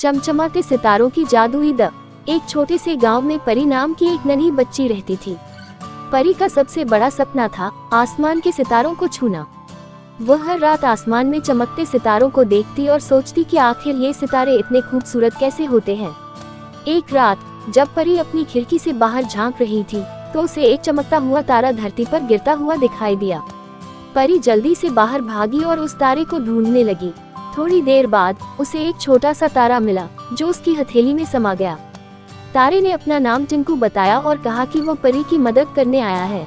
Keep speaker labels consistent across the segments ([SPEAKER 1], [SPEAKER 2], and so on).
[SPEAKER 1] चमचमाते सितारों की जादुई द। एक छोटे से गांव में परी नाम की एक नन्ही बच्ची रहती थी। परी का सबसे बड़ा सपना था आसमान के सितारों को छूना। वह हर रात आसमान में चमकते सितारों को देखती और सोचती कि आखिर ये सितारे इतने खूबसूरत कैसे होते हैं। एक रात जब परी अपनी खिड़की से बाहर झांक रही थी तो उसे एक चमकता हुआ तारा धरती पर गिरता हुआ दिखाई दिया। परी जल्दी से बाहर भागी और उस तारे को ढूंढने लगी। थोड़ी देर बाद उसे एक छोटा सा तारा मिला जो उसकी हथेली में समा गया। तारे ने अपना नाम टिंकू बताया और कहा कि वो परी की मदद करने आया है।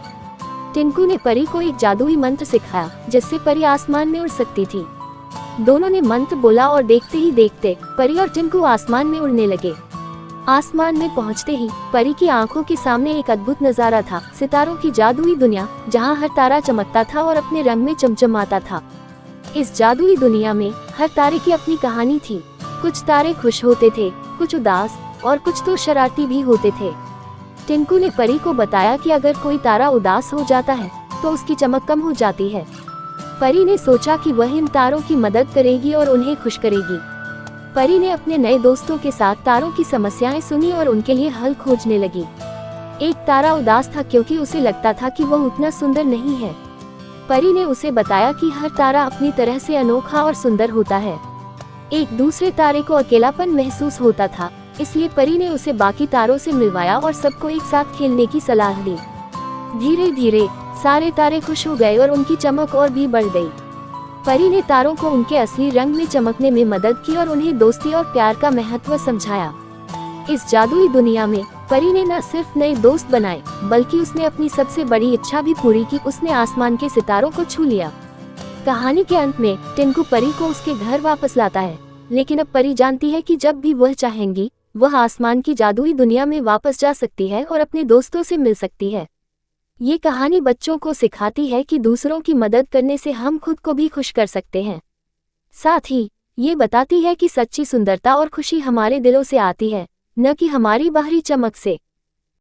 [SPEAKER 1] टिंकू ने परी को एक जादुई मंत्र सिखाया जिससे परी आसमान में उड़ सकती थी। दोनों ने मंत्र बोला और देखते ही देखते परी और टिंकू आसमान में उड़ने लगे। आसमान में पहुंचते ही परी की आंखों के सामने एक अद्भुत नजारा था, सितारों की जादुई दुनिया जहां हर तारा चमकता था और अपने रंग में चमचमाता था। इस जादुई दुनिया में हर तारे की अपनी कहानी थी। कुछ तारे खुश होते थे, कुछ उदास और कुछ तो शरारती भी होते थे। टिंकू ने परी को बताया कि अगर कोई तारा उदास हो जाता है तो उसकी चमक कम हो जाती है। परी ने सोचा कि वह इन तारों की मदद करेगी और उन्हें खुश करेगी। परी ने अपने नए दोस्तों के साथ तारों की समस्याएं सुनी और उनके लिए हल खोजने लगी। एक तारा उदास था क्योंकि उसे लगता था कि वह उतना सुंदर नहीं है। परी ने उसे बताया कि हर तारा अपनी तरह से अनोखा और सुंदर होता है। एक दूसरे तारे को अकेलापन महसूस होता था, इसलिए परी ने उसे बाकी तारों से मिलवाया और सबको एक साथ खेलने की सलाह दी। धीरे धीरे सारे तारे खुश हो गए और उनकी चमक और भी बढ़ गई। परी ने तारों को उनके असली रंग में चमकने में मदद की और उन्हें दोस्ती और प्यार का महत्व समझाया। इस जादुई दुनिया में परी ने न सिर्फ नए दोस्त बनाए बल्कि उसने अपनी सबसे बड़ी इच्छा भी पूरी की। उसने आसमान के सितारों को छू लिया। कहानी के अंत में टिंकू परी को उसके घर वापस लाता है, लेकिन अब परी जानती है कि जब भी वह चाहेंगी वह आसमान की जादुई दुनिया में वापस जा सकती है और अपने दोस्तों से मिल सकती है। ये कहानी बच्चों को सिखाती है कि दूसरों की मदद करने से हम खुद को भी खुश कर सकते हैं। साथ ही ये बताती है कि सच्ची सुंदरता और खुशी हमारे दिलों से आती है, न कि हमारी बाहरी चमक से।